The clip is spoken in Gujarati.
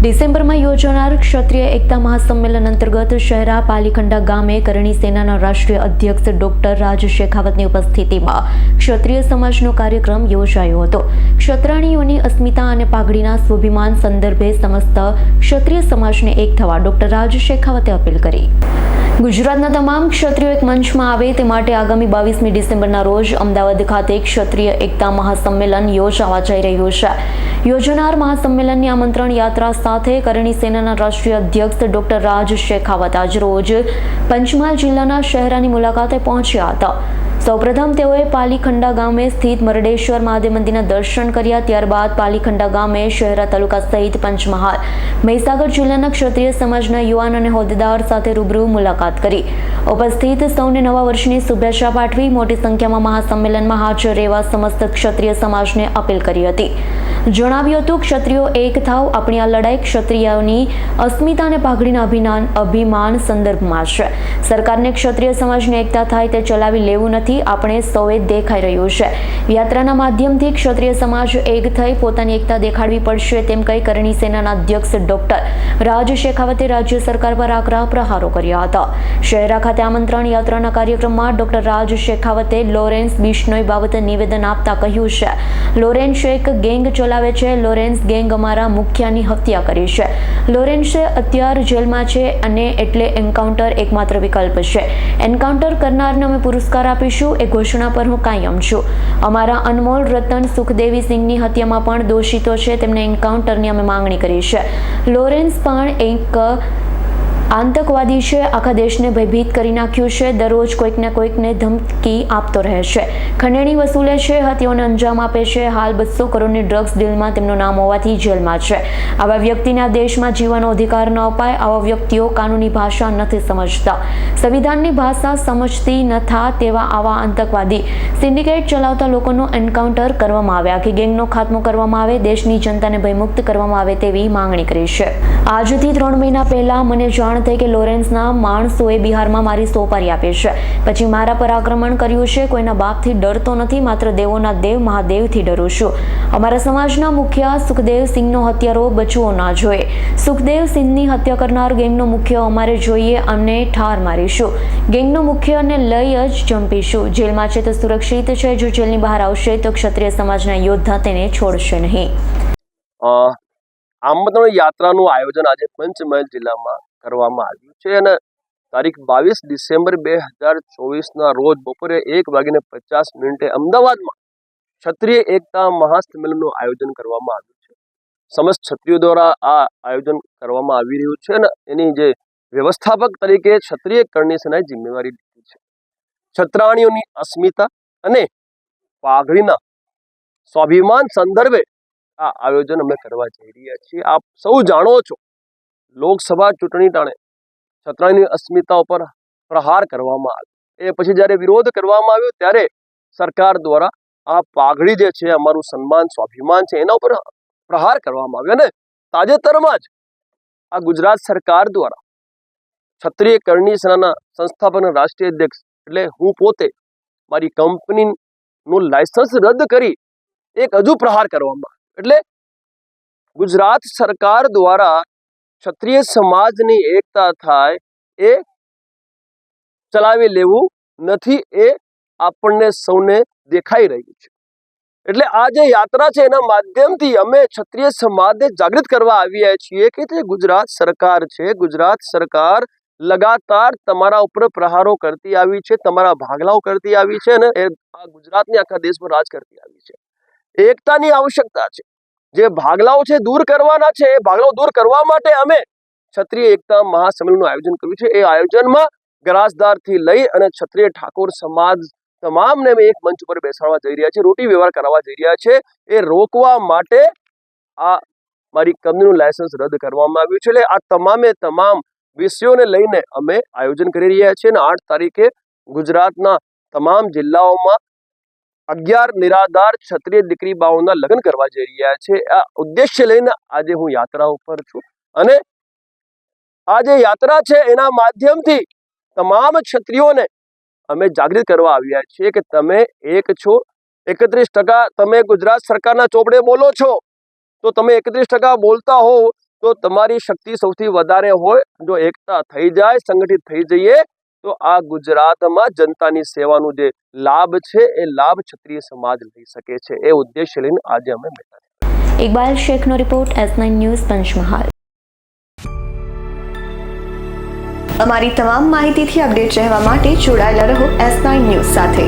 ડિસેમ્બરમાં યોજાનાર ક્ષત્રિય એકતા મહાસંમેલન અંતર્ગત શહેરા પાલીખંડા ગામે કરણી સેનાના રાષ્ટ્રીય અધ્યક્ષ ડોક્ટર રાજ શેખાવતની ઉપસ્થિતિમાં ક્ષત્રિય સમાજનો કાર્યક્રમ યોજાયો હતો. ક્ષત્રાણીઓની અસ્મિતા અને પાઘડીના સ્વાભિમાન સંદર્ભે સમસ્ત ક્ષત્રિય સમાજને એક થવા ડોક્ટર રાજ શેખાવતે અપીલ કરી. ગુજરાતના તમામ ક્ષત્રિયો એક મંચમાં આવે તે માટે આગામી 22મી ડિસેમ્બરના રોજ અમદાવાદ ખાતે ક્ષત્રિય એકતા મહાસંમેલન યોજાવા જઈ રહ્યું છે. યોજાનાર મહાસંમેલનની આમંત્રણ યાત્રા સાથે કરણી સેનાના રાષ્ટ્રીય અધ્યક્ષ ડોક્ટર રાજ શેખાવત આજ રોજ પંચમહાલ જિલ્લાના શહેરાની મુલાકાતે પહોંચ્યા હતા. સૌપ્રથમ તેઓએ પાલીખંડા ગામે સ્થિત મરડેશ્વર મહાદેવ મંદિરના દર્શન કર્યા. ત્યારબાદ પાલીખંડા ગામે શહેરા તાલુકા સહિત પંચમહાલ મહીસાગર જિલ્લાના ક્ષત્રિય સમાજના યુવાન અને હોદ્દેદાર સાથે રૂબરૂ મુલાકાત કરી. ઉપસ્થિત સૌને નવા વર્ષની શુભેચ્છા પાઠવી મોટી સંખ્યામાં મહાસંમેલનમાં હાજર રહેવા સમસ્ત ક્ષત્રિય સમાજને અપીલ કરી હતી. જણાવ્યું હતું, ક્ષત્રિયો એક થાવ, આપણી આ લડાઈ ક્ષત્રિયોની અસ્મિતા અને પાઘડીના અભિમાન સંદર્ભમાં છે. સરકારને ક્ષત્રિય સમાજની એકતા થાય તે ચલાવી લેવું નથી. આપણે સૌએ દેખાઈ રહ્યું છે. યાત્રાના માધ્યમથી ક્ષત્રિય સમાજ એક થઈ પોતાની એકતા દેખાડવી પડશે તેમ કહી કરણી સેનાના અધ્યક્ષ ડોક્ટર રાજ શેખાવતે રાજ્ય સરકાર પર આકરા પ્રહારો કર્યા હતા. શહેરા ખાતે આમંત્રણ યાત્રાના કાર્યક્રમમાં ડોક્ટર રાજ શેખાવતે લોરેન્સ બિશ્નોઈ બાબતે નિવેદન આપતા કહ્યું છે, લોરેન્સ એક ગેંગ ચલાવે છે. લોરેન્સ ગેંગ અમારા મુખ્યની હત્યા કરી છે. લોરેન્સ અત્યારે જેલમાં છે અને એટલે એન્કાઉન્ટર એકમાત્ર વિકલ્પ છે. એન્કાઉન્ટર કરનારને અમે પુરસ્કાર આપીશું. એ ઘોષણા પર હું કાયમ છું. અમારા અનમોલ રતન સુખદેવી સિંહની હત્યામાં પણ દોષિતો છે. તેમને એન્કાઉન્ટરની અમે માંગણી કરી છે. લોરેન્સ પણ એક આતંકવાદી છે. આખા દેશને ભયભીત કરી નાખ્યું છે. દરરોજ કોઈકને કોઈકને ધમકી આપતો રહે છે. ખંડણી વસૂલે છે. હત્યાઓને અંજામ આપે છે. હાલ 200 કરોડની ડ્રગ્સ ડીલમાં તેમનું નામ હોવાથી જેલમાં છે. આવા વ્યક્તિને આ દેશમાં જીવવાનો અધિકાર ન અપાય. આવા વ્યક્તિઓ કાનૂની ભાષા નથી સમજતા, સંવિધાનની ભાષા સમજતી નથા તેવા આવા આતંકવાદી સિન્ડિકેટ ચલાવતા લોકોનું એન્કાઉન્ટર કરવામાં આવે. આખી ગેંગનો ખાત્મો કરવામાં આવે. દેશની જનતાને ભયમુક્ત કરવામાં આવે તેવી માંગણી કરી છે. આજથી 3 મહિના પહેલા મને જાણ થઈ કે લોરેન્સના માણસોએ બિહારમાં મારી સોપારી આપી છે. પછી મારા પર આક્રમણ કર્યું છે. કોઈના બાપથી ડરતો નથી, માત્ર દેવોના દેવ મહાદેવથી ડરું છું. અમારા સમાજના મુખ્ય સુખદેવ સિંહનો હત્યારો બચવો ના જોઈએ. સુખદેવ સિંહની હત્યા કરનાર ગેંગનો મુખ્ય અમારે જોઈએ. અમને ઠાર મારીશું. ગેંગનો મુખ્યને લઈ જ જંપીશું. જેલમાં છે તો સુરક્ષિત છે. જો જેલની બહાર આવશે તો ક્ષત્રિય સમાજના યોદ્ધા તેને છોડશે નહીં. આમંત્રણ યાત્રાનું આયોજન આજે પંચમહાલ જિલ્લામાં કરવામાં આવ્યું છે અને તારીખ 22 ડિસેમ્બર 2024ના રોજ બપોરે 1:50 અમદાવાદમાં ક્ષત્રિય એકતા મહાસંમેલનનું આયોજન કરવામાં આવ્યું છે. સમસ્ત ક્ષત્રિયો દ્વારા આ આયોજન કરવામાં આવી રહ્યું છે અને એની જે વ્યવસ્થાપક તરીકે ક્ષત્રિય કરણી સેનાએ જિમ્મેવારી લીધી છે. ક્ષત્રાણીઓની અસ્મિતા અને પાઘડીના સ્વાભિમાન સંદર્ભે આ આયોજન અમે કરવા જઈ રહ્યા છીએ. આપ સૌ જાણો છો, લોકસભા ચૂંટણી ટાણે ક્ષત્રાણીની અસ્મિતા ઉપર પ્રહાર કરવામાં આવ્યો. એ પછી જ્યારે વિરોધ કરવામાં આવ્યો ત્યારે સરકાર દ્વારા આ પાઘડી જે છે, અમારું સન્માન સ્વાભિમાન છે, એના ઉપર પ્રહાર કરવામાં આવ્યો. અને તાજેતરમાં જ આ ગુજરાત સરકાર દ્વારા ક્ષત્રિય કરણી સેનાના સંસ્થાપક અને રાષ્ટ્રીય અધ્યક્ષ એટલે હું પોતે મારી કંપનીનું લાયસન્સ રદ કરી એક હજુ પ્રહાર કરવામાં આવ્યો. એટલે ગુજરાત સરકાર દ્વારા ક્ષત્રિય સમાજની એકતા થાય એ ચલાવી લેવું નથી, એ આપણને સૌને દેખાઈ રહ્યું છે. એટલે આ જે યાત્રા છે એના માધ્યમથી અમે ક્ષત્રિય સમાજને જાગૃત કરવા આવ્યા છીએ કે જે ગુજરાત સરકાર છે, ગુજરાત સરકાર લગાતાર તમારા ઉપર પ્રહારો કરતી આવી છે, તમારા ભાગલાઓ કરતી આવી છે અને આ ગુજરાતની આખા દેશમાં રાજ કરતી આવી છે. એકતાની આવશ્યકતા છે. જે ભાગલાઓ છે દૂર કરવાના છે. એ ભાગલાઓ દૂર કરવા માટે અમે ક્ષત્રિય એકતા મહાસંમેલનનું આયોજન કર્યું છે. એ આયોજનમાં ગરાસદારથી લઈ અને ક્ષત્રિય ઠાકોર સમાજ તમામને અમે એક મંચ પર બેસાડવા જઈ રહ્યા છીએ, રોટી વ્યવહાર કરવા જઈ રહ્યા છે. એ રોકવા માટે આ મારી કંપનીનું લાયસન્સ રદ કરવામાં આવ્યું છે. એટલે આ તમામે તમામ વિષયોને લઈને અમે આયોજન કરી રહ્યા છીએ અને 8 તારીખે ગુજરાતના તમામ જિલ્લાઓમાં 11 નિરાધાર ક્ષત્રિય દીકરી બાઓના લગ્ન કરવા જઈ રહ્યા છે. આ ઉદ્દેશ્ય લઈને આજે હું યાત્રા ઉપર છું અને આ જે યાત્રા છે એના માધ્યમથી તમામ ક્ષત્રિયોને અમે જાગૃત કરવા આવ્યા છીએ કે તમે એક છો. 31% તમે ગુજરાત સરકારના ચોપડે બોલો છો, તો તમે 31% બોલતા હો તો તમારી શક્તિ સૌથી વધારે હોય, જો એકતા થઈ જાય, સંગઠિત થઈ જઈએ, તો આ ગુજરાતમાં જનતાની સેવાનું જે લાભ છે એ લાભ ક્ષત્રિય સમાજ લઈ શકે છે. એ ઉદ્દેશ્ય લઈને આજે અમે બેઠા છીએ. ઇકબાલ શેખનો રિપોર્ટ, S9 ન્યૂઝ, પંચમહાલ. અમારી તમામ માહિતીથી અપડેટ રહેવા માટે જોડાયેલા રહો S9 ન્યૂઝ સાથે.